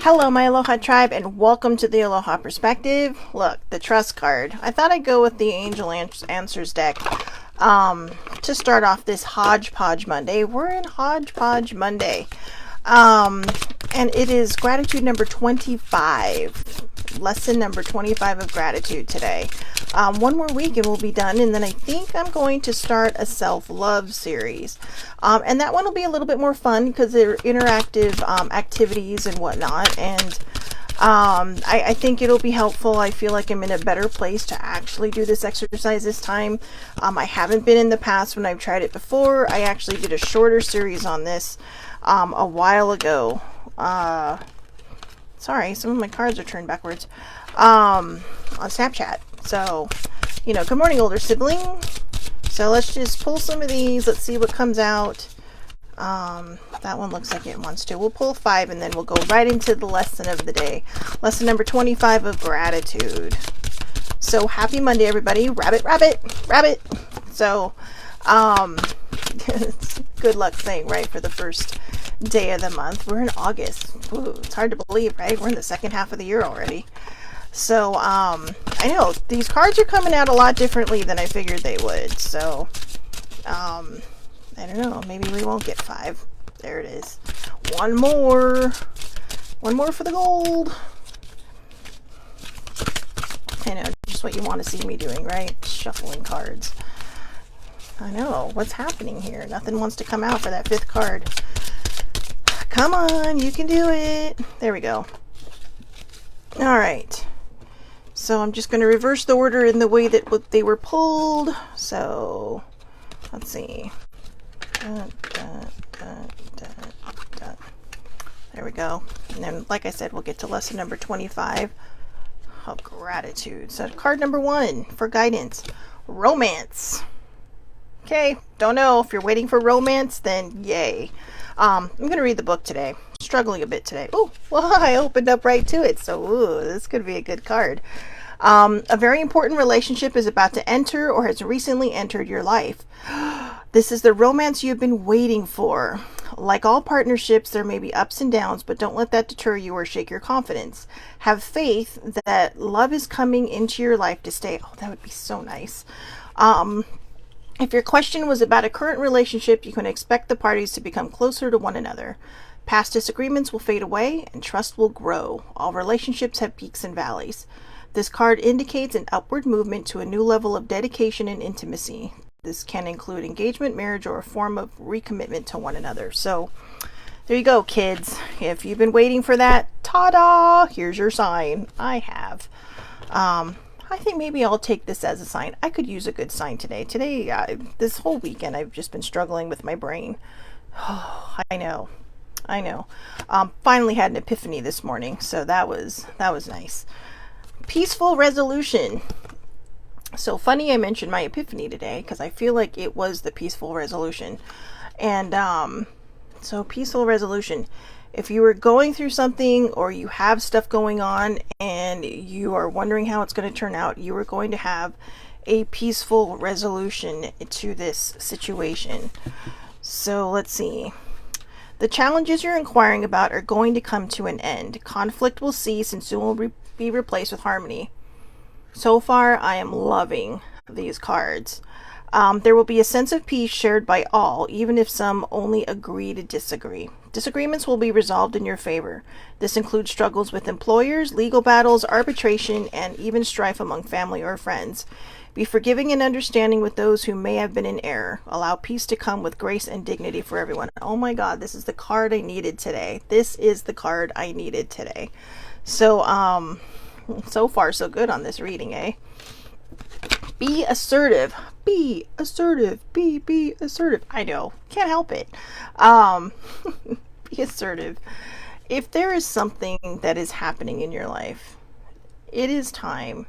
Hello, my Aloha tribe, and welcome to the Aloha Perspective. Look, the trust card. I thought I'd go with the Angel Answers deck to start off this Hodgepodge Monday. We're in Hodgepodge Monday. And it is gratitude number 25. Lesson number 25 of gratitude today. One more week and we'll be done, and then I think I'm going to start a self-love series. And that one will be a little bit more fun because they're interactive activities and whatnot, and I think it'll be helpful. I feel like I'm in a better place to actually do this exercise this time. I haven't been in the past when I've tried it before. I actually did a shorter series on this a while ago. Sorry, some of my cards are turned backwards. On Snapchat. So, good morning, older sibling. So let's just pull some of these. Let's see what comes out. That one looks like it wants to. We'll pull 5 and then we'll go right into the lesson of the day. Lesson number 25 of gratitude. So happy Monday, everybody. Rabbit, rabbit, rabbit. So, good luck saying, right, for the first day of the month. We're in August. Ooh, it's hard to believe, right? We're in the second half of the year already. So, I know these cards are coming out a lot differently than I figured they would. So, I don't know. Maybe we won't get 5. There it is. One more. One more for the gold. I know, just what you want to see me doing, right? Shuffling cards. I know. What's happening here? Nothing wants to come out for that 5th card. Come on, you can do it. There we go. All right. So I'm just going to reverse the order in the way that they were pulled. So let's see. There we go. And then, like I said, we'll get to lesson number 25 of gratitude. So card number 1 for guidance. Romance. Okay, don't know if you're waiting for romance, then yay. I'm going to read the book today. Struggling a bit today. Oh, well, I opened up right to it. So, this could be a good card. A very important relationship is about to enter or has recently entered your life. This is the romance you've been waiting for. Like all partnerships, there may be ups and downs, but don't let that deter you or shake your confidence. Have faith that love is coming into your life to stay. Oh, that would be so nice. If your question was about a current relationship, you can expect the parties to become closer to one another. Past disagreements will fade away and trust will grow. All relationships have peaks and valleys. This card indicates an upward movement to a new level of dedication and intimacy. This can include engagement, marriage, or a form of recommitment to one another. So there you go, kids. If you've been waiting for that, ta-da! Here's your sign. I have. I think maybe I'll take this as a sign. I could use a good sign today. This whole weekend, I've just been struggling with my brain. Oh, I know. Finally had an epiphany this morning, so that was nice. Peaceful resolution. So funny I mentioned my epiphany today because I feel like it was the peaceful resolution. And so peaceful resolution. If you were going through something or you have stuff going on and you are wondering how it's going to turn out, you are going to have a peaceful resolution to this situation. So let's see. The challenges you're inquiring about are going to come to an end. Conflict will cease and soon will be replaced with harmony. So far, I am loving these cards. There will be a sense of peace shared by all, even if some only agree to disagree. Disagreements will be resolved in your favor. This includes struggles with employers, legal battles, arbitration, and even strife among family or friends. Be forgiving and understanding with those who may have been in error. Allow peace to come with grace and dignity for everyone. Oh my God, this is the card I needed today. This is the card I needed today. So, so far so good on this reading, eh? Be assertive. Be assertive. Be assertive. I know. Can't help it. Be assertive. If there is something that is happening in your life, it is time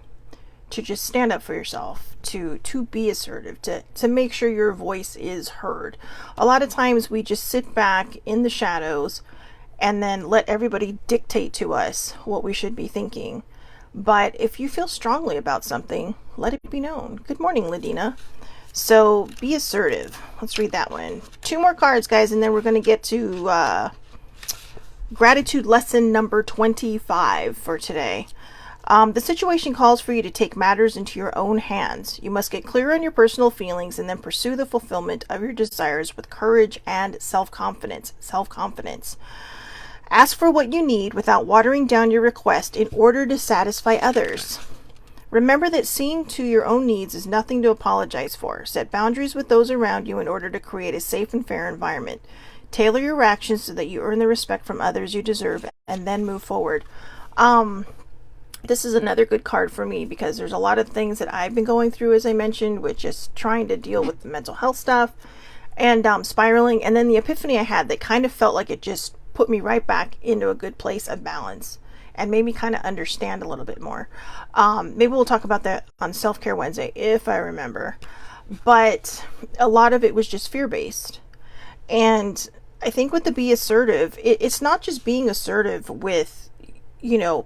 to just stand up for yourself, to be assertive, to make sure your voice is heard. A lot of times we just sit back in the shadows and then let everybody dictate to us what we should be thinking. But if you feel strongly about something, let it be known. Good morning, Ladina. So be assertive. Let's read that one. 2 more cards, guys, and then we're going to get to Gratitude lesson number 25 for today. The situation calls for you to take matters into your own hands. You must get clear on your personal feelings and then pursue the fulfillment of your desires with courage and self-confidence. Ask for what you need without watering down your request in order to satisfy others. Remember that seeing to your own needs is nothing to apologize for. Set boundaries with those around you in order to create a safe and fair environment. Tailor your actions so that you earn the respect from others you deserve, and then move forward. This is another good card for me because there's a lot of things that I've been going through, as I mentioned, with just trying to deal with the mental health stuff and spiraling. And then the epiphany I had that kind of felt like it just put me right back into a good place of balance and made me kind of understand a little bit more. Maybe we'll talk about that on Self-Care Wednesday if I remember. But a lot of it was just fear-based. And I think with the be assertive, it's not just being assertive with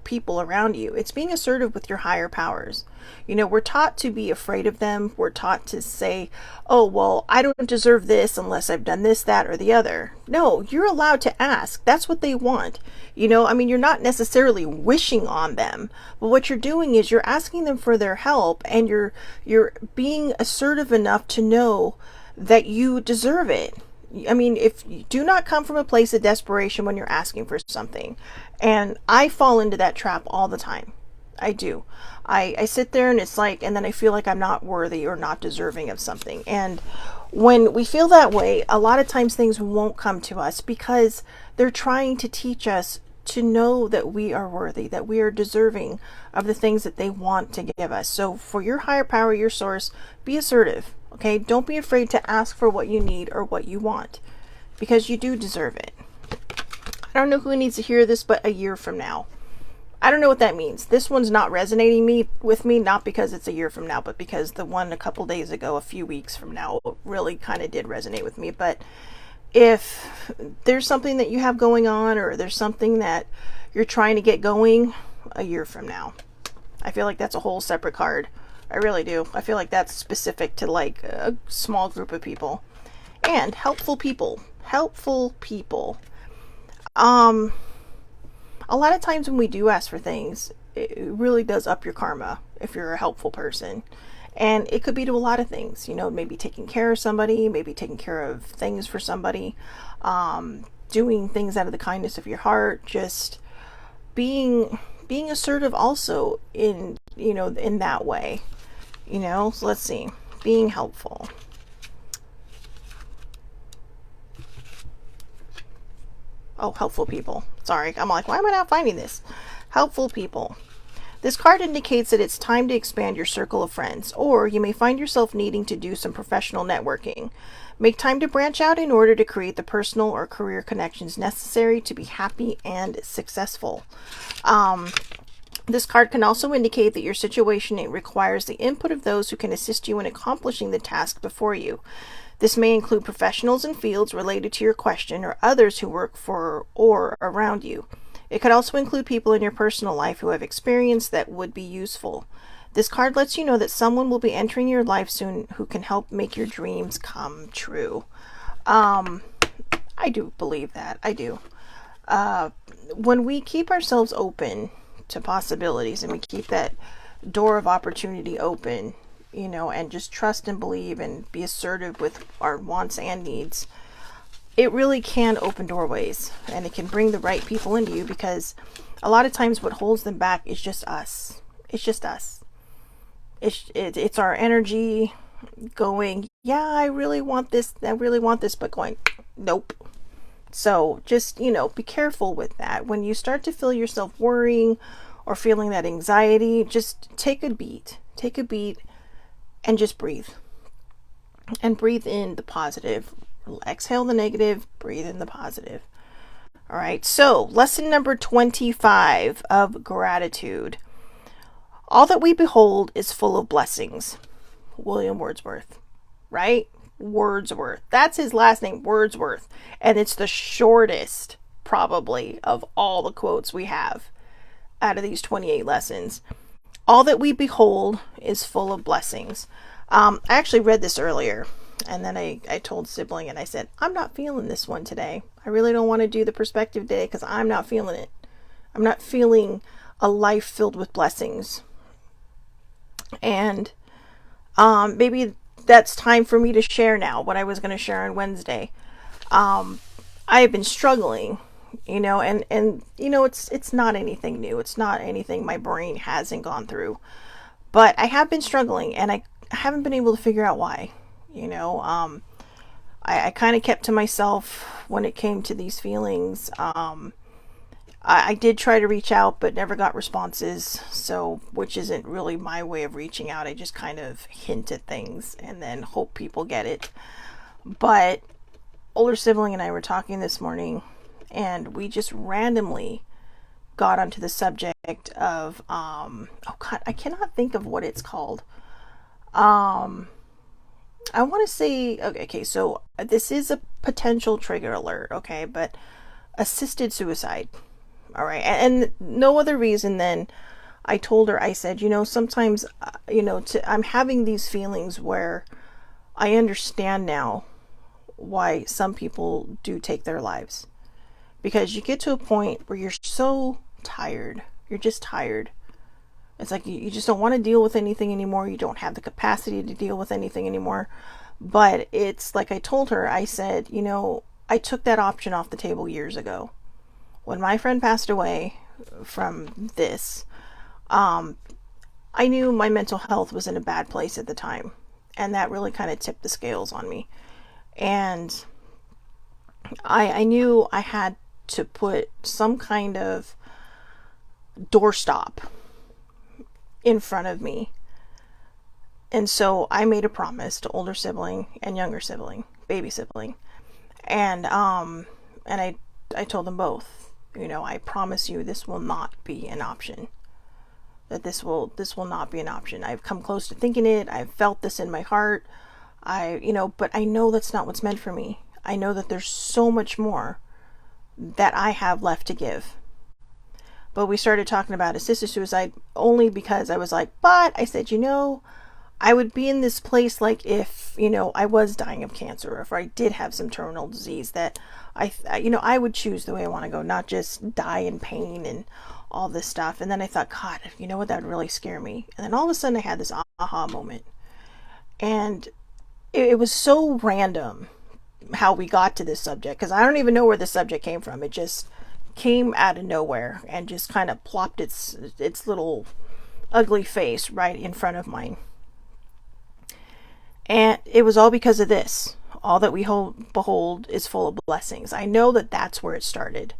people around you. It's being assertive with your higher powers. We're taught to be afraid of them. We're taught to say, oh, well, I don't deserve this unless I've done this, that, or the other. No, you're allowed to ask. That's what they want. You're not necessarily wishing on them, but what you're doing is you're asking them for their help, and you're being assertive enough to know that you deserve it. If you do not come from a place of desperation when you're asking for something. And I fall into that trap all the time. I do. I sit there and it's like, and then I feel like I'm not worthy or not deserving of something. And when we feel that way, a lot of times things won't come to us because they're trying to teach us to know that we are worthy, that we are deserving of the things that they want to give us. So for your higher power, your source, be assertive. Okay, don't be afraid to ask for what you need or what you want, because you do deserve it. I don't know who needs to hear this, but a year from now. I don't know what that means. This one's not resonating with me, not because it's a year from now, but because the one a couple days ago, a few weeks from now, really kind of did resonate with me. But if there's something that you have going on, or there's something that you're trying to get going, a year from now, I feel like that's a whole separate card. I really do. I feel like that's specific to like a small group of people. And helpful people. A lot of times when we do ask for things, it really does up your karma if you're a helpful person. And it could be to a lot of things, maybe taking care of somebody, maybe taking care of things for somebody, doing things out of the kindness of your heart, just being assertive also in that way. So let's see. Being helpful. Oh, helpful people. Sorry. I'm like, why am I not finding this? Helpful people. This card indicates that it's time to expand your circle of friends, or you may find yourself needing to do some professional networking. Make time to branch out in order to create the personal or career connections necessary to be happy and successful. This card can also indicate that your situation requires the input of those who can assist you in accomplishing the task before you. This may include professionals in fields related to your question or others who work for or around you. It could also include people in your personal life who have experience that would be useful. This card lets you know that someone will be entering your life soon who can help make your dreams come true. I do believe that. I do. When we keep ourselves open to possibilities and we keep that door of opportunity open, and just trust and believe and be assertive with our wants and needs, it really can open doorways, and it can bring the right people into you, because a lot of times what holds them back is just us. It's just us. It's our energy going, yeah, I really want this, but going, nope. So just, be careful with that. When you start to feel yourself worrying or feeling that anxiety, just take a beat and just breathe. And breathe in the positive. Exhale the negative, breathe in the positive. All right, so lesson number 25 of gratitude. All that we behold is full of blessings. William Wordsworth, right? Wordsworth. That's his last name, Wordsworth. And it's the shortest, probably, of all the quotes we have out of these 28 lessons. All that we behold is full of blessings. I actually read this earlier. And then I told sibling and I said, I'm not feeling this one today. I really don't want to do the perspective day because I'm not feeling it. I'm not feeling a life filled with blessings. And maybe that's time for me to share now what I was going to share on Wednesday. I have been struggling, and it's not anything new. It's not anything my brain hasn't gone through. But I have been struggling and I haven't been able to figure out why. I kind of kept to myself when it came to these feelings. I did try to reach out, but never got responses. So, which isn't really my way of reaching out. I just kind of hint at things and then hope people get it. But older sibling and I were talking this morning, and we just randomly got onto the subject of oh god, I cannot think of what it's called. I want to say okay, so this is a potential trigger alert, okay, but assisted suicide. All right, and no other reason than I told her, I said, sometimes I'm having these feelings where I understand now why some people do take their lives, because you get to a point where you're so tired, you're just tired. It's like you just don't want to deal with anything anymore. You don't have the capacity to deal with anything anymore. But it's like I told her, I said, I took that option off the table years ago. When my friend passed away from this, I knew my mental health was in a bad place at the time. And that really kind of tipped the scales on me. And I knew I had to put some kind of doorstop in front of me. And so I made a promise to older sibling and younger sibling, baby sibling. And I told them both, I promise you this will not be an option. That this will not be an option. I've come close to thinking it. I've felt this in my heart. But I know that's not what's meant for me. I know that there's so much more that I have left to give. But we started talking about assisted suicide only because I was like, but I said, I would be in this place like if, I was dying of cancer, or if I did have some terminal disease, that I would choose the way I want to go, not just die in pain and all this stuff. And then I thought, God, you know what, that would really scare me. And then all of a sudden I had this aha moment. And it was so random how we got to this subject, because I don't even know where the subject came from. It just came out of nowhere and just kind of plopped its little ugly face right in front of mine. And it was all because of this. All that we behold is full of blessings. I know that that's where it started.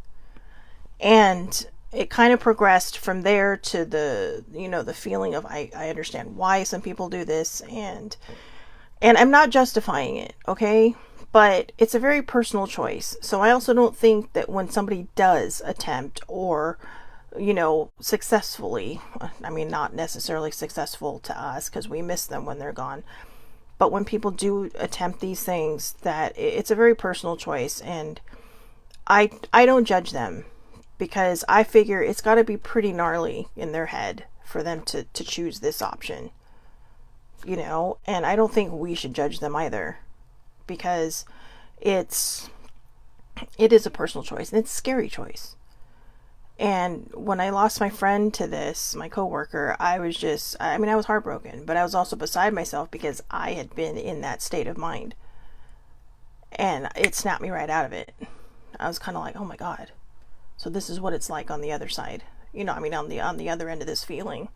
And it kind of progressed from there to the feeling of I understand why some people do this, and I'm not justifying it, okay? But it's a very personal choice. So I also don't think that when somebody does attempt or, successfully, I mean, not necessarily successful to us because we miss them when they're gone, but when people do attempt these things, that it's a very personal choice. And I don't judge them, because I figure it's got to be pretty gnarly in their head for them to choose this option, and I don't think we should judge them either, because it is a personal choice, and it's a scary choice. And when I lost my friend to this, my coworker, I was heartbroken, but I was also beside myself because I had been in that state of mind, and it snapped me right out of it. I was kind of like, oh my God, so this is what it's like on the other side, on the other end of this feeling.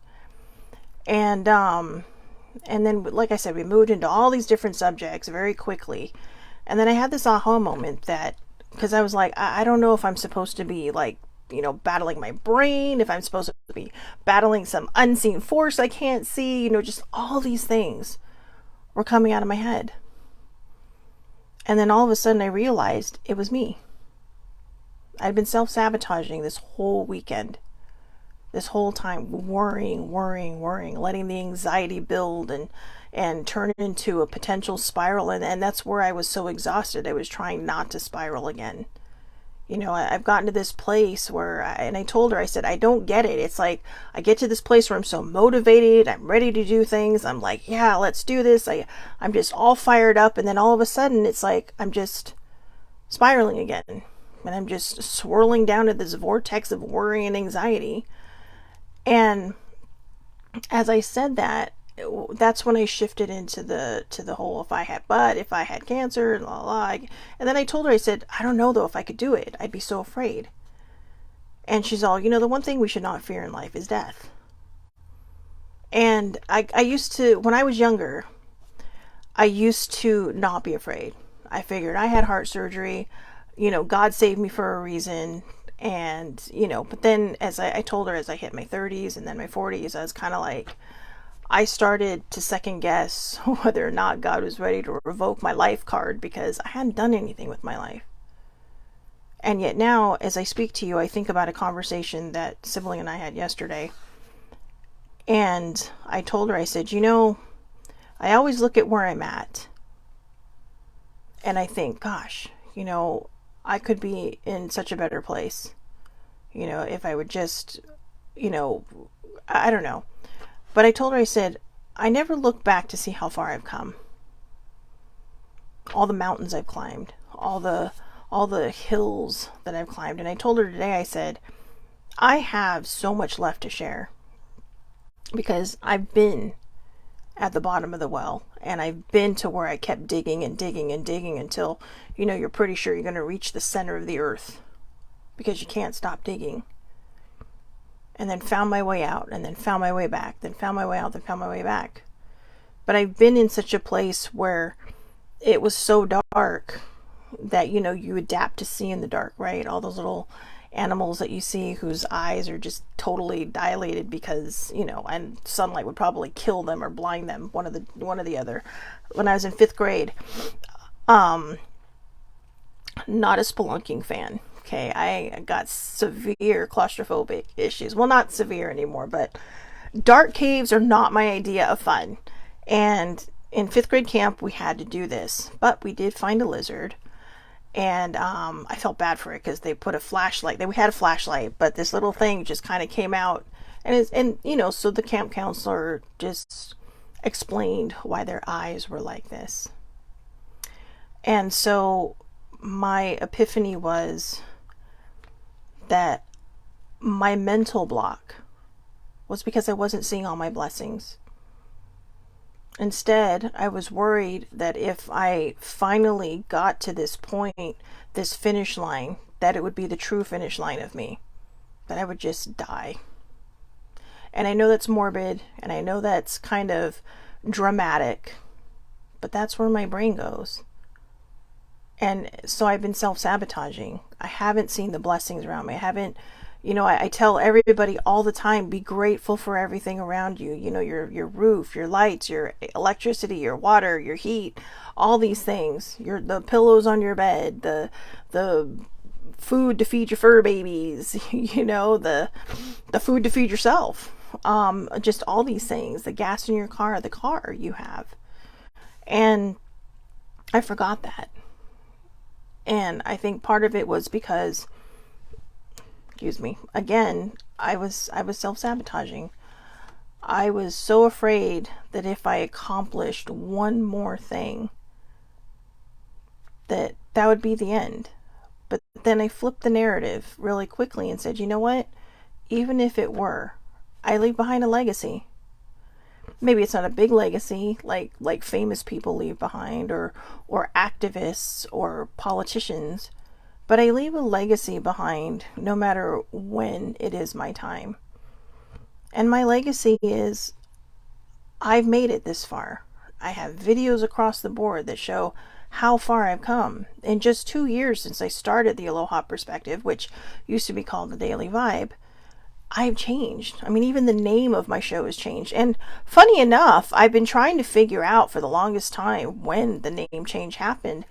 And then, like I said, we moved into all these different subjects very quickly. And then I had this aha moment because I was like, I don't know if I'm supposed to be like, battling my brain, if I'm supposed to be battling some unseen force I can't see, just all these things were coming out of my head. And then all of a sudden I realized it was me. I'd been self-sabotaging this whole weekend. This whole time, worrying, letting the anxiety build and turn it into a potential spiral. And that's where I was so exhausted. I was trying not to spiral again. You know, I've gotten to this place where, and I told her, I said, I don't get it. It's like, I get to this place where I'm so motivated, I'm ready to do things. I'm like, yeah, let's do this. I'm just all fired up. And then all of a sudden, it's like, I'm just spiraling again. And I'm just swirling down to this vortex of worry and anxiety. And as I said that, that's when I shifted into the whole if I had cancer, la la. And then I told her, I said, I don't know though if I could do it. I'd be so afraid. And she's all, you know, the one thing we should not fear in life is death. And I used to, when I was younger, I used to not be afraid. I figured I had heart surgery, you know, God saved me for a reason. And, you know, but then as I told her, as I hit my 30s and then my 40s, I was kind of like, I started to second guess whether or not God was ready to revoke my life card because I hadn't done anything with my life. And yet now, as I speak to you, I think about a conversation that sibling and I had yesterday. And I told her, I said, you know, I always look at where I'm at. And I think, gosh, you know, I could be in such a better place. You know, if I would just, you know, I don't know. But I told her, I said, I never look back to see how far I've come. All the mountains I've climbed, all the hills that I've climbed. And I told her today, I said, I have so much left to share because I've been at the bottom of the well and I've been to where I kept digging and digging and digging until, you know, you're pretty sure you're going to reach the center of the earth because you can't stop digging. And then found my way out, and then found my way back, then found my way out, then found my way back. But I've been in such a place where it was so dark that, you know, you adapt to see in the dark, right? All those little animals that you see whose eyes are just totally dilated because, you know, and sunlight would probably kill them or blind them, one or the other. When I was in 5th grade, not a spelunking fan. Okay, I got severe claustrophobic issues. Well, not severe anymore, but dark caves are not my idea of fun. And in 5th grade camp, we had to do this, but we did find a lizard. And I felt bad for it because they put a flashlight. We had a flashlight, but this little thing just kind of came out, and you know, so the camp counselor just explained why their eyes were like this. And so my epiphany was that my mental block was because I wasn't seeing all my blessings. Instead, I was worried that if I finally got to this point, this finish line, that it would be the true finish line of me, that I would just die. And I know that's morbid, and I know that's kind of dramatic, but that's where my brain goes. And so I've been self-sabotaging. I haven't seen the blessings around me. I haven't, you know, I tell everybody all the time, be grateful for everything around you. You know, your roof, your lights, your electricity, your water, your heat, all these things. The pillows on your bed, the food to feed your fur babies, you know, the food to feed yourself. Just all these things, the gas in your car, the car you have. And I forgot that. And I think part of it was because, excuse me, again, I was self-sabotaging. I was so afraid that if I accomplished one more thing, that would be the end. But then I flipped the narrative really quickly and said, you know what? Even if it were, I leave behind a legacy. Maybe it's not a big legacy like famous people leave behind or activists or politicians, but I leave a legacy behind no matter when it is my time. And my legacy is I've made it this far. I have videos across the board that show how far I've come. In just 2 years since I started the Aloha Perspective, which used to be called the Daily Vibe, I've changed. I mean, even the name of my show has changed. And funny enough, I've been trying to figure out for the longest time when the name change happened.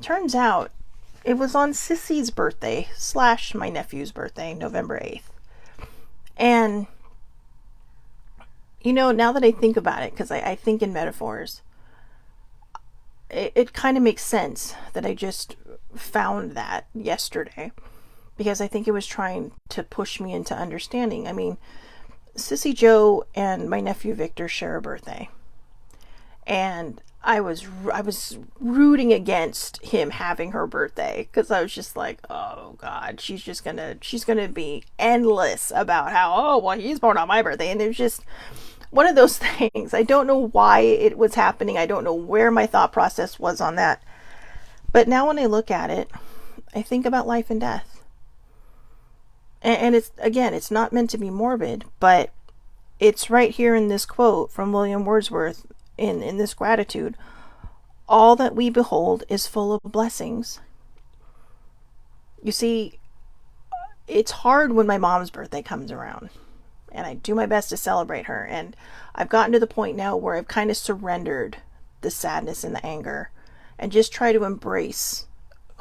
Turns out it was on Sissy's birthday / my nephew's birthday, November 8th. And, you know, now that I think about it, because I think in metaphors, it kind of makes sense that I just found that yesterday. because I think it was trying to push me into understanding. I mean, Sissy Joe and my nephew Victor share a birthday, and I was rooting against him having her birthday, because I was just like, oh God, she's gonna be endless about how, oh well, he's born on my birthday, and it was just one of those things. I don't know why it was happening. I don't know where my thought process was on that. But now when I look at it, I think about life and death. And it's, again, it's not meant to be morbid, but it's right here in this quote from William Wordsworth in this gratitude. All that we behold is full of blessings. You see, it's hard when my mom's birthday comes around, and I do my best to celebrate her. And I've gotten to the point now where I've kind of surrendered the sadness and the anger and just try to embrace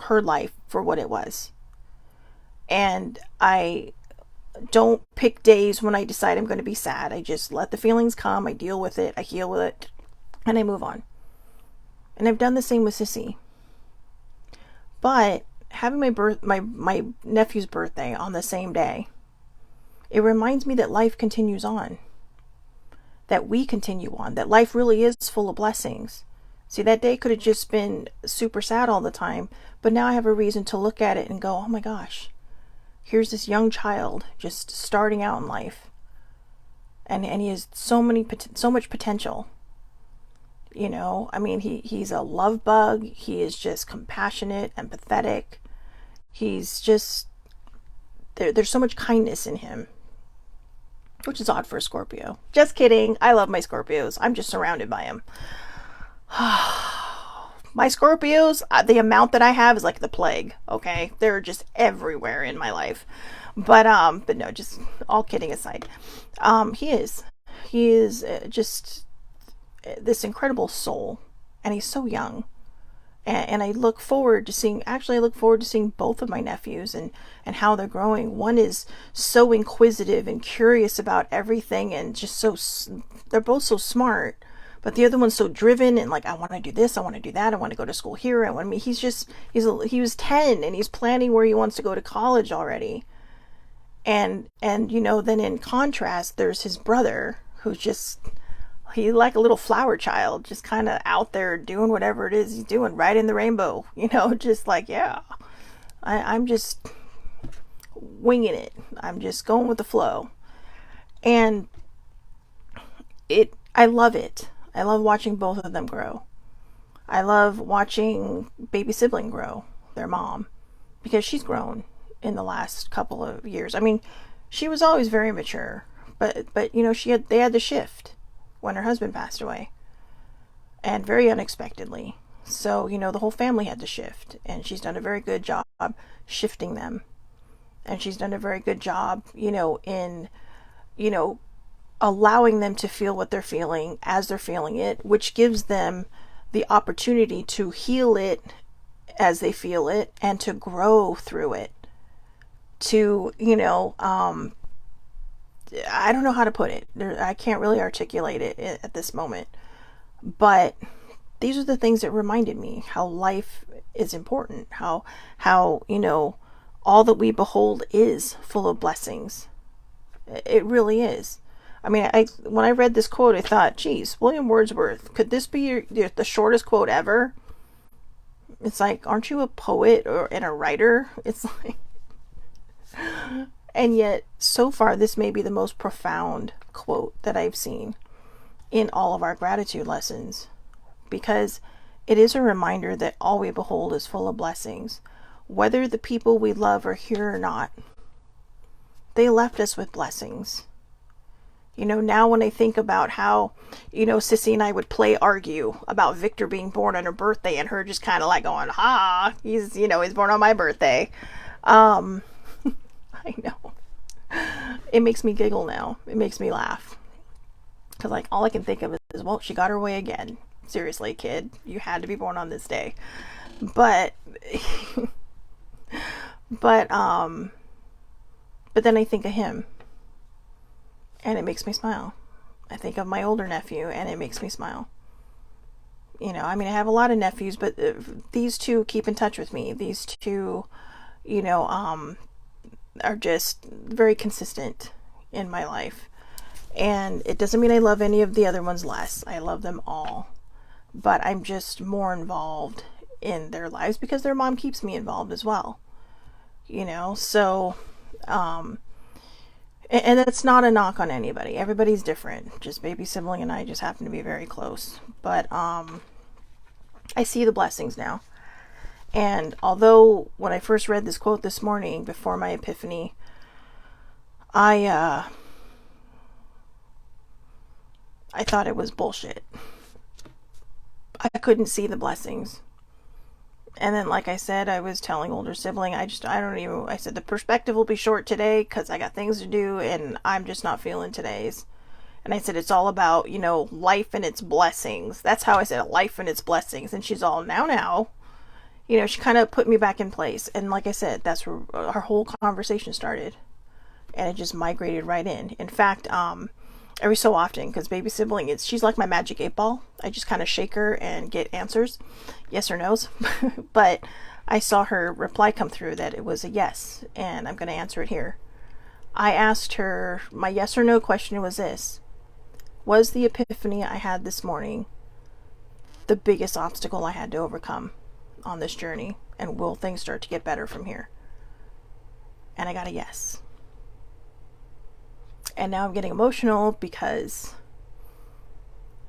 her life for what it was. And I don't pick days when I decide I'm going to be sad. I just let the feelings come, I deal with it, I heal with it, and I move on. And I've done the same with Sissy. But having my nephew's birthday on the same day, it reminds me that life continues on. That we continue on. That life really is full of blessings. See, that day could have just been super sad all the time, but now I have a reason to look at it and go, oh my gosh, here's this young child just starting out in life. And he has so much potential. You know, I mean, he's a love bug. He is just compassionate, empathetic. He's just, there's so much kindness in him, which is odd for a Scorpio. Just kidding. I love my Scorpios. I'm just surrounded by them. My Scorpios, the amount that I have is like the plague. Okay, they're just everywhere in my life. But no, just all kidding aside, he is just this incredible soul, and he's so young. And I look forward to seeing, actually, I look forward to seeing both of my nephews and how they're growing. One is so inquisitive and curious about everything, and just they're both so smart. But the other one's so driven and like, I want to do this, I want to do that, I want to go to school here. He was 10 and he's planning where he wants to go to college already. And you know, then in contrast, there's his brother, who's just, he's like a little flower child, just kind of out there doing whatever it is he's doing, right in the rainbow, you know, just like, yeah, I'm just winging it. I'm just going with the flow. And I love it. I love watching both of them grow. I love watching baby sibling grow, their mom, because she's grown in the last couple of years. I mean, she was always very mature, but you know, they had the shift when her husband passed away, and very unexpectedly. So, you know, the whole family had to shift, and she's done a very good job shifting them. And she's done a very good job, you know, in, you know, allowing them to feel what they're feeling as they're feeling it, which gives them the opportunity to heal it as they feel it and to grow through it. To, you know, I don't know how to put it. I can't really articulate it at this moment. But these are the things that reminded me how life is important. How, you know, all that we behold is full of blessings. It really is. I mean, when I read this quote, I thought, geez, William Wordsworth, could this be the shortest quote ever? It's like, aren't you a poet and a writer? It's like, and yet, so far, this may be the most profound quote that I've seen in all of our gratitude lessons, because it is a reminder that all we behold is full of blessings. Whether the people we love are here or not, they left us with blessings. You know, now when I think about how, you know, Sissy and I would argue about Victor being born on her birthday, and her just kind of like going, he's born on my birthday. I know. It makes me giggle now. It makes me laugh. Because, like, all I can think of is, well, she got her way again. Seriously, kid, you had to be born on this day. But then I think of him, and it makes me smile. I think of my older nephew, and it makes me smile. You know, I mean, I have a lot of nephews, but these two keep in touch with me. These two, you know, are just very consistent in my life. And it doesn't mean I love any of the other ones less. I love them all. But I'm just more involved in their lives because their mom keeps me involved as well. So, and it's not a knock on anybody. Everybody's different. Just baby sibling and I just happen to be very close. But I see the blessings now. And although when I first read this quote this morning before my epiphany, I thought it was bullshit. I couldn't see the blessings. And then, like I said, I was telling older sibling, I said the perspective will be short today because I got things to do and I'm just not feeling today's. And I said, it's all about, life and its blessings. That's how I said it, life and its blessings. And she's all, now. She kind of put me back in place. And like I said, that's where our whole conversation started. And it just migrated right in. In fact, every so often, because baby sibling, she's like my magic 8-ball. I just kind of shake her and get answers, yes or no's. But I saw her reply come through that it was a yes, and I'm going to answer it here. I asked her, my yes or no question was this: was the epiphany I had this morning the biggest obstacle I had to overcome on this journey, and will things start to get better from here? And I got a yes. And now I'm getting emotional because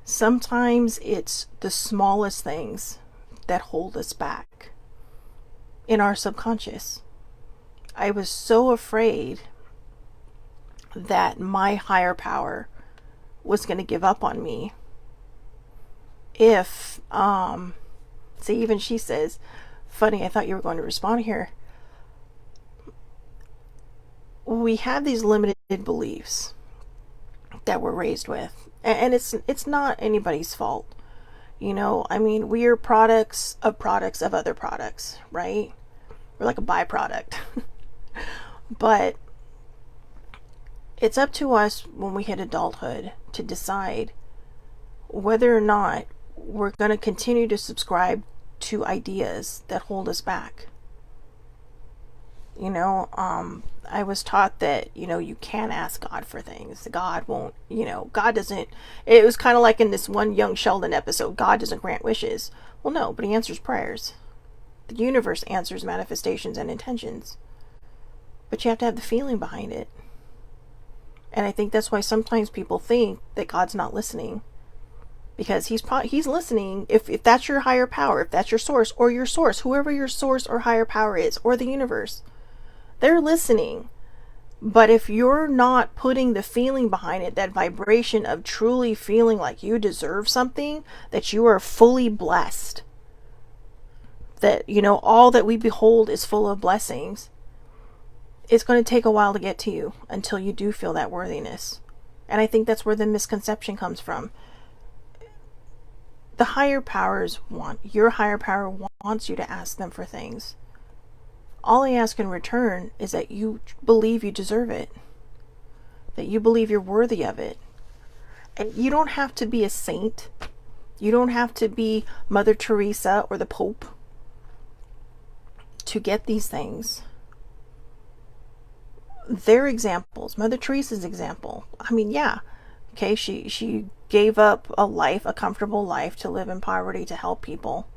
sometimes it's the smallest things that hold us back in our subconscious. I was so afraid that my higher power was going to give up on me if, see, even she says, funny, I thought you were going to respond here. We have these limited beliefs that we're raised with, and it's not anybody's fault. We are products of other products, right? We're like a byproduct. But it's up to us when we hit adulthood to decide whether or not we're going to continue to subscribe to ideas that hold us back. I was taught that, you can't ask God for things. God won't, God doesn't, it was kind of like in this one Young Sheldon episode, God doesn't grant wishes. Well, no, but he answers prayers. The universe answers manifestations and intentions. But you have to have the feeling behind it. And I think that's why sometimes people think that God's not listening. Because he's listening if that's your higher power, if that's your source, whoever your source or higher power is, or the universe. They're listening. But if you're not putting the feeling behind it, that vibration of truly feeling like you deserve something, that you are fully blessed, that, all that we behold is full of blessings, it's going to take a while to get to you until you do feel that worthiness. And I think that's where the misconception comes from. The higher powers your higher power wants you to ask them for things. All I ask in return is that you believe you deserve it. That you believe you're worthy of it. And you don't have to be a saint. You don't have to be Mother Teresa or the Pope to get these things. They're examples. Mother Teresa's example. Yeah. Okay, she gave up a comfortable life to live in poverty to help people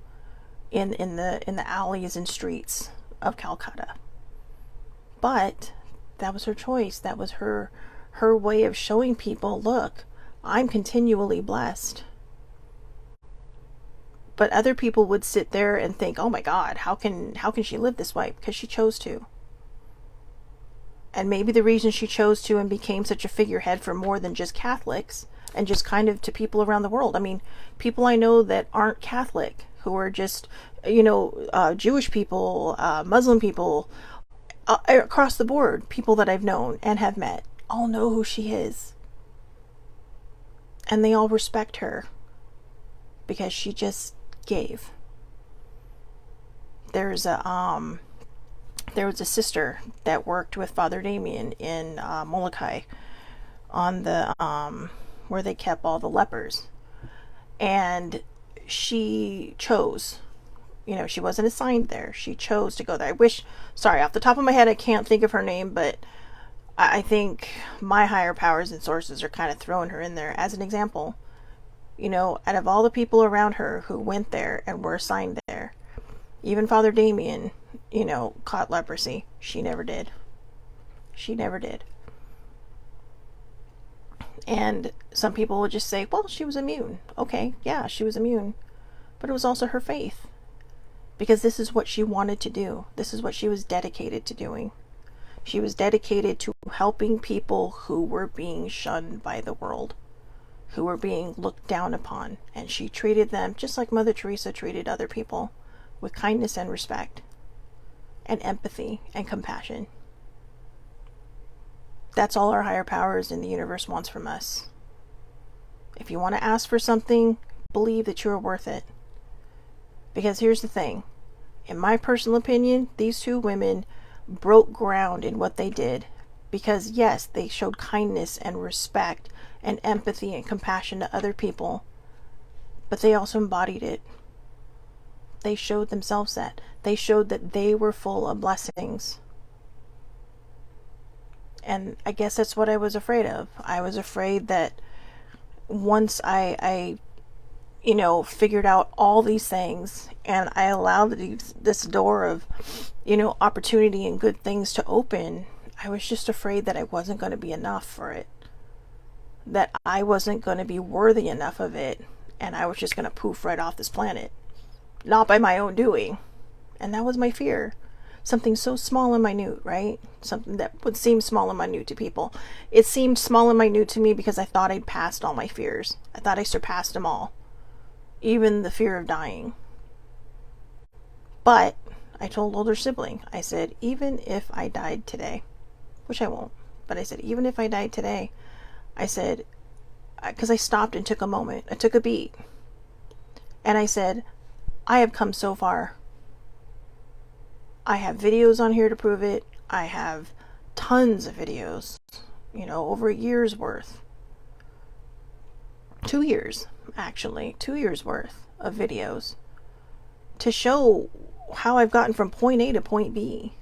in the alleys and streets of Calcutta. But that was her choice. That was her way of showing people, look, I'm continually blessed. But other people would sit there and think, oh my God, how can she live this way? Because she chose to. And maybe the reason she chose to and became such a figurehead for more than just Catholics and just kind of to people around the world. People I know that aren't Catholic, who are just, Jewish people, Muslim people, across the board, people that I've known and have met, all know who she is. And they all respect her because she just gave. There was a sister that worked with Father Damien in Molokai on the where they kept all the lepers, and she chose You know, she wasn't assigned there. She chose to go there. I wish, sorry, off the top of my head, I can't think of her name, but I think my higher powers and sources are kind of throwing her in there as an example. You know, out of all the people around her who went there and were assigned there, even Father Damien, you know, caught leprosy. She never did. She never did. And some people would just say, well, she was immune. Okay, yeah, she was immune. But it was also her faith. Because this is what she wanted to do. This is what she was dedicated to doing. She was dedicated to helping people who were being shunned by the world, who were being looked down upon. And she treated them just like Mother Teresa treated other people, with kindness and respect, and empathy and compassion. That's all our higher powers in the universe wants from us. If you want to ask for something, believe that you are worth it. Because here's the thing. In my personal opinion, these two women broke ground in what they did. Because yes, they showed kindness and respect and empathy and compassion to other people. But they also embodied it. They showed themselves that. They showed that they were full of blessings. And I guess that's what I was afraid of. I was afraid that once I you know, figured out all these things and I allowed this door of, you know, opportunity and good things to open, I was just afraid that I wasn't going to be enough for it. That I wasn't going to be worthy enough of it, and I was just going to poof right off this planet. Not by my own doing. And that was my fear. Something so small and minute, right? Something that would seem small and minute to people. It seemed small and minute to me because I thought I'd passed all my fears. I thought I surpassed them all. Even the fear of dying. But I told older sibling, I said, even if I died today, which I won't, but I said, even if I died today, I said, because I stopped and took a moment, I took a beat, and I said, I have come so far. I have videos on here to prove it. I have tons of videos, you know, over a year's worth. 2 years, actually, 2 years worth of videos to show how I've gotten from point A to point B.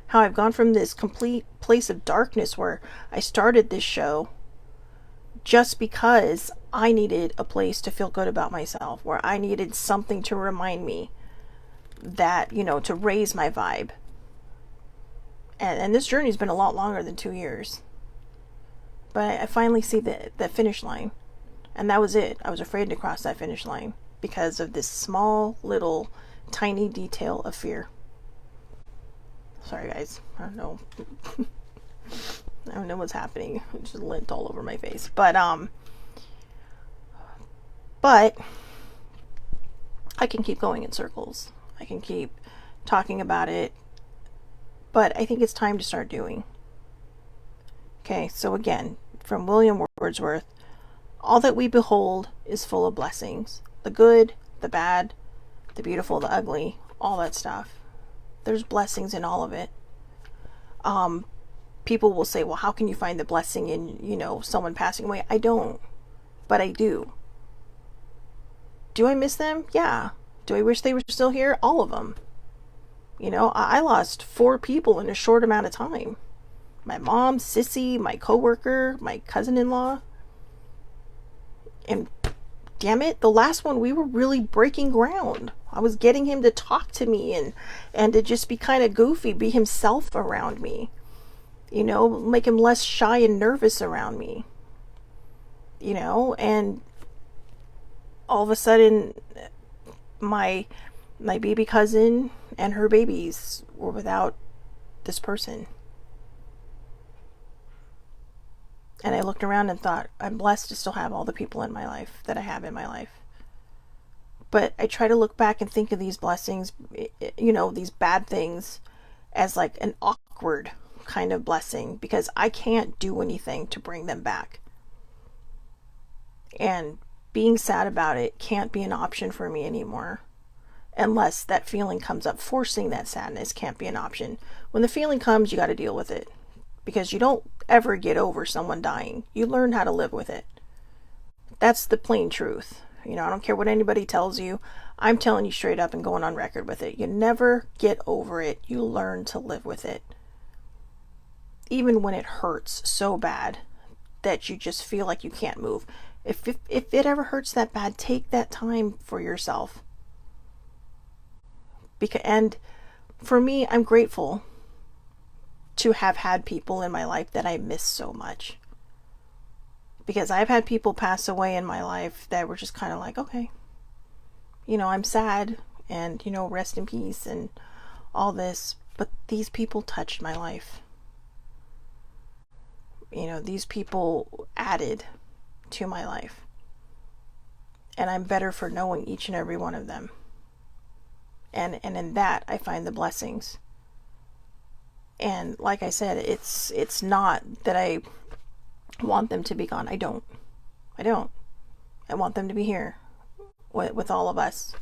How I've gone from this complete place of darkness where I started this show just because I needed a place to feel good about myself, where I needed something to remind me that, you know, to raise my vibe. And this journey's been a lot longer than 2 years. But I finally see the finish line. And that was it. I was afraid to cross that finish line because of this small, little, tiny detail of fear. Sorry, guys. I don't know. I don't know what's happening. It's just lint all over my face. But I can keep going in circles. I can keep talking about it. But I think it's time to start doing. Okay, so again, from William Wordsworth, all that we behold is full of blessings. The good, the bad, the beautiful, the ugly, all that stuff. There's blessings in all of it. People will say, well, how can you find the blessing in, you know, someone passing away? I don't, but I do. Do I miss them? Yeah. Do I wish they were still here? All of them. You know, I lost 4 people in a short amount of time. My mom, Sissy, my coworker, my cousin-in-law. And damn it, the last one, we were really breaking ground. I was getting him to talk to me and to just be kind of goofy, be himself around me. You know, make him less shy and nervous around me. You know, and all of a sudden, my baby cousin and her babies were without this person. And I looked around and thought, I'm blessed to still have all the people in my life that I have in my life. But I try to look back and think of these blessings, you know, these bad things as like an awkward kind of blessing, because I can't do anything to bring them back. And being sad about it can't be an option for me anymore. Unless that feeling comes up. Forcing that sadness can't be an option. When the feeling comes, you got to deal with it. Because you don't ever get over someone dying. You learn how to live with it. That's the plain truth. You know, I don't care what anybody tells you. I'm telling you straight up and going on record with it. You never get over it. You learn to live with it. Even when it hurts so bad that you just feel like you can't move. If it ever hurts that bad, take that time for yourself. And for me, I'm grateful to have had people in my life that I miss so much. Because I've had people pass away in my life that were just kind of like, okay, you know, I'm sad and, you know, rest in peace and all this. But these people touched my life. You know, these people added to my life. And I'm better for knowing each and every one of them. And in that, I find the blessings. And like I said, it's not that I want them to be gone. I don't. I want them to be here with all of us,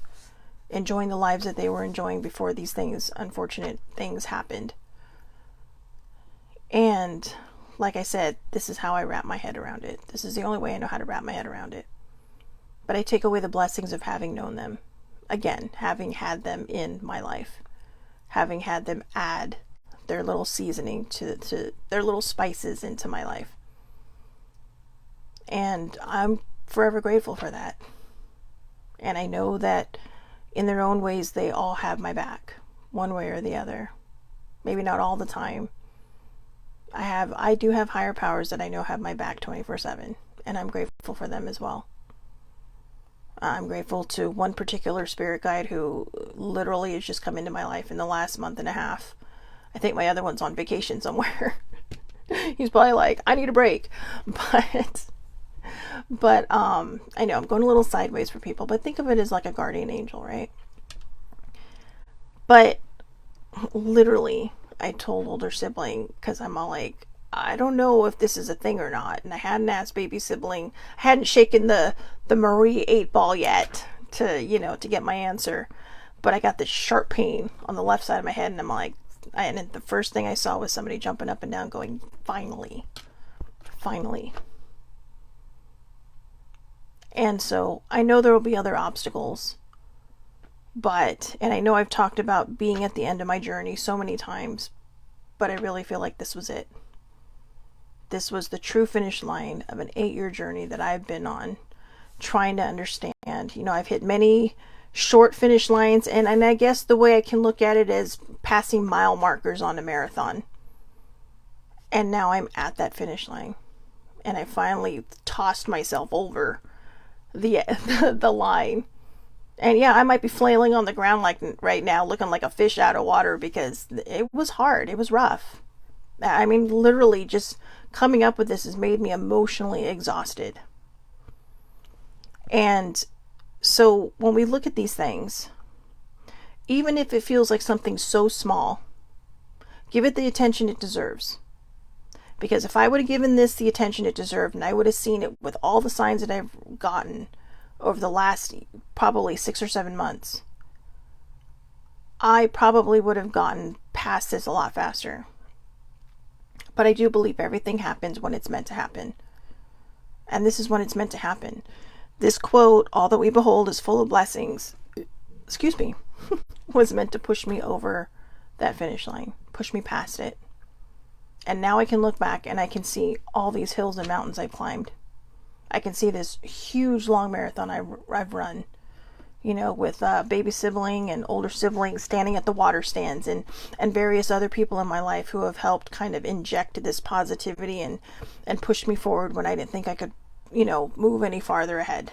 enjoying the lives that they were enjoying before these unfortunate things happened. And like I said, this is how I wrap my head around it. This is the only way I know how to wrap my head around it. But I take away the blessings of having known them. Again, having had them in my life. Having had them add their little seasoning to their little spices into my life. And I'm forever grateful for that. And I know that in their own ways, they all have my back, one way or the other. Maybe not all the time. I do have higher powers that I know have my back 24/7, and I'm grateful for them as well. I'm grateful to one particular spirit guide who literally has just come into my life in the last month and a half. I think my other one's on vacation somewhere. He's probably like, I need a break. But I know I'm going a little sideways for people, but think of it as like a guardian angel, right? But literally, I told older sibling, because I'm all like, I don't know if this is a thing or not. And I hadn't asked baby sibling, I hadn't shaken the Marie 8-ball yet to get my answer. But I got this sharp pain on the left side of my head, and I'm like, and the first thing I saw was somebody jumping up and down going, finally. And so I know there will be other obstacles, and I know I've talked about being at the end of my journey so many times, but I really feel like this was it. This was the true finish line of an 8-year journey that I've been on, trying to understand. You know, I've hit many short finish lines, and I guess the way I can look at it is passing mile markers on a marathon. And now I'm at that finish line. And I finally tossed myself over the line. And yeah, I might be flailing on the ground like right now, looking like a fish out of water, because it was hard. It was rough. I mean, literally just coming up with this has made me emotionally exhausted. And so when we look at these things, even if it feels like something so small, give it the attention it deserves. Because if I would have given this the attention it deserved, and I would have seen it with all the signs that I've gotten over the last probably 6 or 7 months, I probably would have gotten past this a lot faster. But I do believe everything happens when it's meant to happen. And this is when it's meant to happen. This quote, all that we behold is full of blessings, was meant to push me over that finish line, push me past it. And now I can look back and I can see all these hills and mountains I've climbed. I can see this huge long marathon I've run, with baby sibling and older siblings standing at the water stands, and various other people in my life who have helped kind of inject this positivity and push me forward when I didn't think I could, move any farther ahead.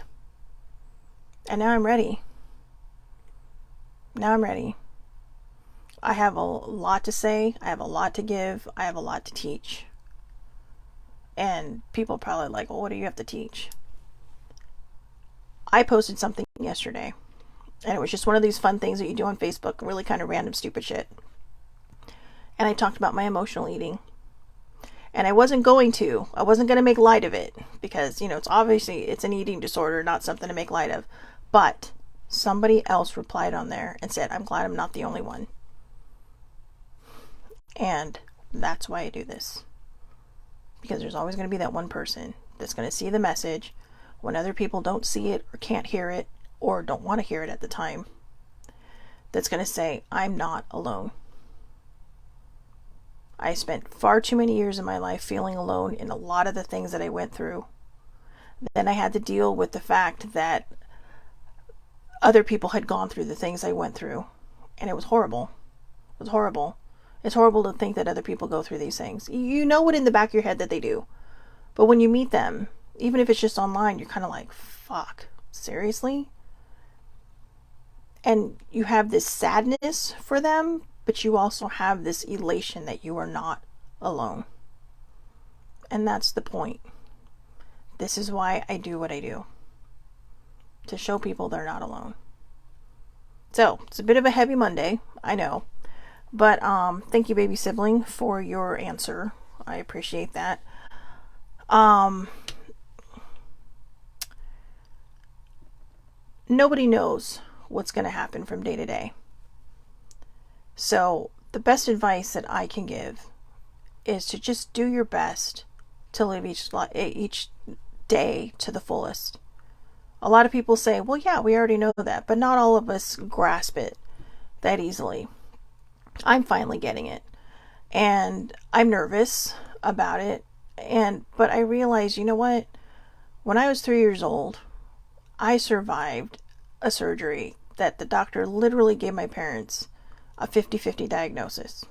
And now I'm ready. I have a lot to say. I have a lot to give. I have a lot to teach. And people are probably like, well, what do you have to teach? I posted something yesterday, and it was just one of these fun things that you do on Facebook, really kind of random stupid shit. And I talked about my emotional eating. And I wasn't going to make light of it, because, it's an eating disorder, not something to make light of. But somebody else replied on there and said, I'm glad I'm not the only one. And that's why I do this. Because there's always going to be that one person that's going to see the message, when other people don't see it or can't hear it or don't want to hear it at the time, that's going to say, I'm not alone. I spent far too many years in my life feeling alone in a lot of the things that I went through. Then I had to deal with the fact that other people had gone through the things I went through, and it was horrible. It was horrible. It's horrible to think that other people go through these things. You know it in the back of your head that they do. But when you meet them, even if it's just online, you're kind of like, fuck, seriously? And you have this sadness for them, but you also have this elation that you are not alone. And that's the point. This is why I do what I do. To show people they're not alone. So, it's a bit of a heavy Monday, I know. But thank you, baby sibling, for your answer. I appreciate that. Nobody knows what's going to happen from day to day. So, the best advice that I can give is to just do your best to live each day to the fullest. A lot of people say, well, yeah, we already know that, but not all of us grasp it that easily. I'm finally getting it, and I'm nervous about it, but I realize, you know what? When I was 3 years old, I survived a surgery that the doctor literally gave my parents a 50-50 diagnosis.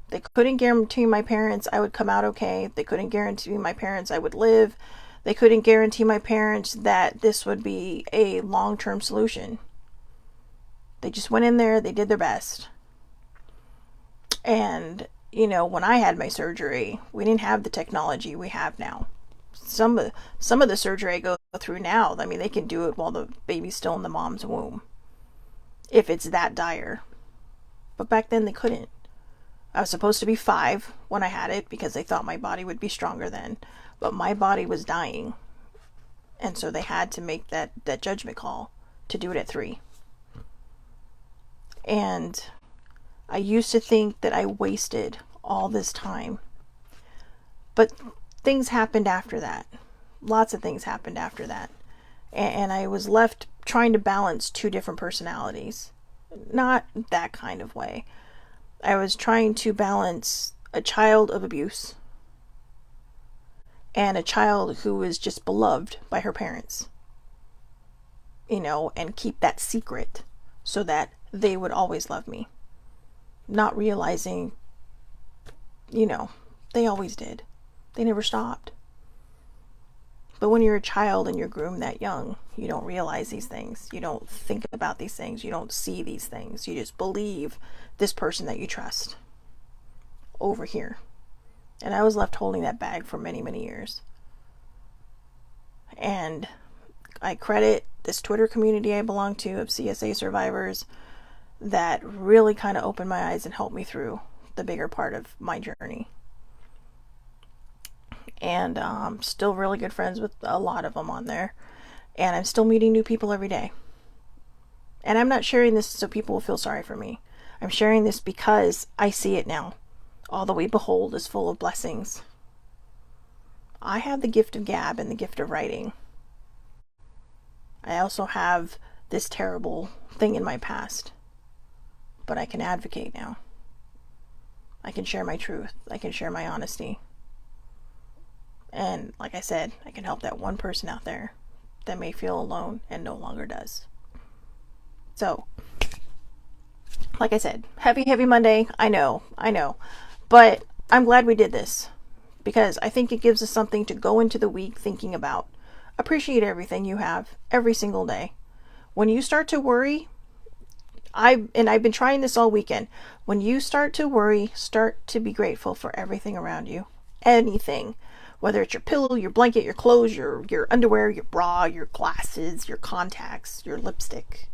They couldn't guarantee my parents I would come out okay. They couldn't guarantee my parents I would live. They couldn't guarantee my parents that this would be a long-term solution. They just went in there, they did their best. And, you know, when I had my surgery, we didn't have the technology we have now. Some of the surgery I go through now, I mean, they can do it while the baby's still in the mom's womb, if it's that dire. But back then they couldn't. I was supposed to be 5 when I had it because they thought my body would be stronger then. But my body was dying. And so they had to make that judgment call to do it at 3. And I used to think that I wasted all this time. But things happened after that. Lots of things happened after that. And I was left trying to balance 2 different personalities. Not that kind of way. I was trying to balance a child of abuse and a child who was just beloved by her parents. You know, and keep that secret so that they would always love me. Not realizing, you know, they always did. They never stopped. But when you're a child and you're groomed that young, you don't realize these things. You don't think about these things. You don't see these things. You just believe this person that you trust over here. And I was left holding that bag for many, many years. And I credit this Twitter community I belong to of CSA survivors that really kind of opened my eyes and helped me through the bigger part of my journey. And I'm still really good friends with a lot of them on there. And I'm still meeting new people every day. And I'm not sharing this so people will feel sorry for me. I'm sharing this because I see it now. All that we behold is full of blessings. I have the gift of gab and the gift of writing. I also have this terrible thing in my past. But I can advocate now. I can share my truth. I can share my honesty. And like I said, I can help that one person out there that may feel alone and no longer does. So, like I said, heavy Monday. I know. But I'm glad we did this because I think it gives us something to go into the week thinking about. Appreciate everything you have every single day. When you start to worry, I've been trying this all weekend. When you start to worry, start to be grateful for everything around you. Anything. Whether it's your pillow, your blanket, your clothes, your underwear, your bra, your glasses, your contacts, your lipstick.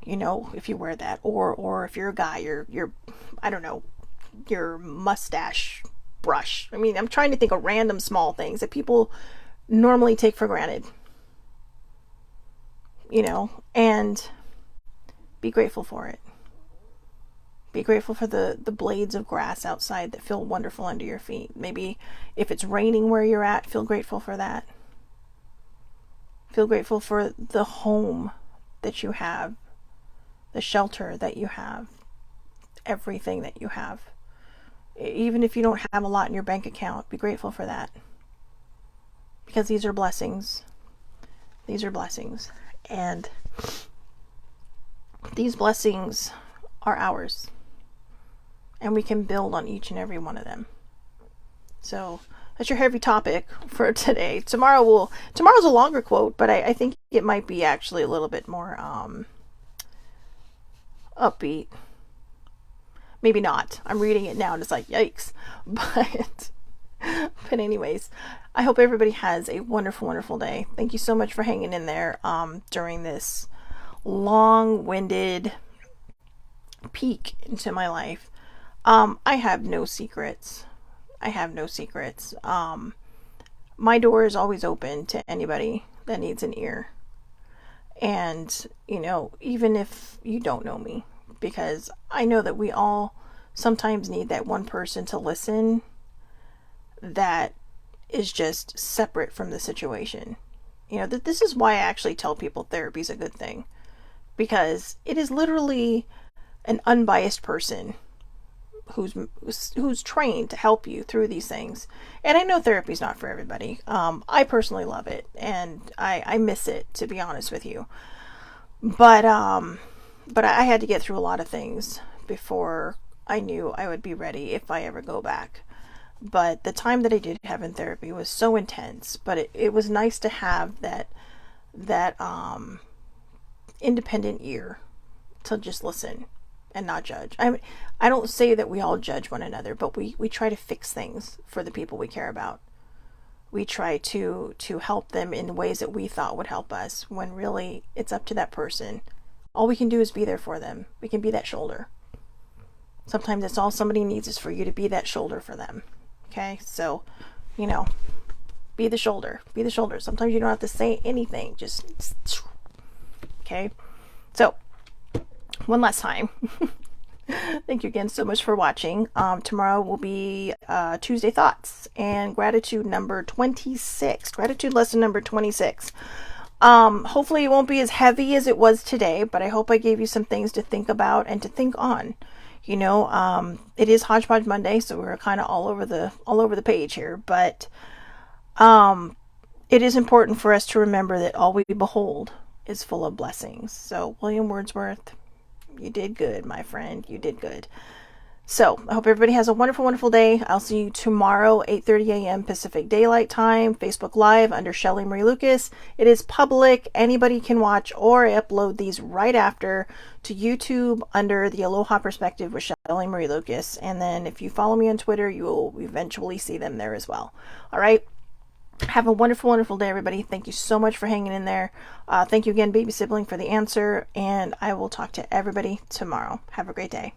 You know, if you wear that. Or if you're a guy, your I don't know, your mustache brush. I mean, I'm trying to think of random small things that people normally take for granted. You know, and be grateful for it. Be grateful for the blades of grass outside that feel wonderful under your feet. Maybe if it's raining where you're at, feel grateful for that. Feel grateful for the home that you have, the shelter that you have, everything that you have. Even if you don't have a lot in your bank account, be grateful for that. Because these are blessings. These are blessings. And these blessings are ours. And we can build on each and every one of them. So that's your heavy topic for today. Tomorrow's a longer quote, but I think it might be actually a little bit more upbeat. Maybe not. I'm reading it now and it's like, yikes. But anyways, I hope everybody has a wonderful, wonderful day. Thank you so much for hanging in there during this long-winded peek into my life. I have no secrets. My door is always open to anybody that needs an ear. And, even if you don't know me, because I know that we all sometimes need that one person to listen that is just separate from the situation. This is why I actually tell people therapy is a good thing, because it is literally an unbiased person who's trained to help you through these things. And I know therapy is not for everybody. I personally love it, and I miss it, to be honest with you. But I had to get through a lot of things before I knew I would be ready if I ever go back. But the time that I did have in therapy was so intense, but it was nice to have that independent ear to just listen and not judge. I don't say that we all judge one another, but we try to fix things for the people we care about. We try to help them in ways that we thought would help us, when really it's up to that person. All we can do is be there for them. We can be that shoulder. Sometimes that's all somebody needs, is for you to be that shoulder for them. Okay? So, be the shoulder. Be the shoulder. Sometimes you don't have to say anything. Just, okay? So, one last time. Thank you again so much for watching. Tomorrow will be Tuesday Thoughts and gratitude number 26. Gratitude lesson number 26. Hopefully it won't be as heavy as it was today, but I hope I gave you some things to think about and to think on. It is Hodgepodge Monday, so we're kind of all over the page here, but it is important for us to remember that all we behold is full of blessings. So William Wordsworth, you did good, my friend. You did good. So I hope everybody has a wonderful, wonderful day. I'll see you tomorrow, 8:30 a.m. Pacific Daylight Time, Facebook Live under Shelly Marie Lucas. It is public. Anybody can watch, or I upload these right after to YouTube under the Aloha Perspective with Shelly Marie Lucas. And then if you follow me on Twitter, you will eventually see them there as well. All right. Have a wonderful, wonderful day, everybody. Thank you so much for hanging in there. Thank you again, baby sibling, for the answer. And I will talk to everybody tomorrow. Have a great day.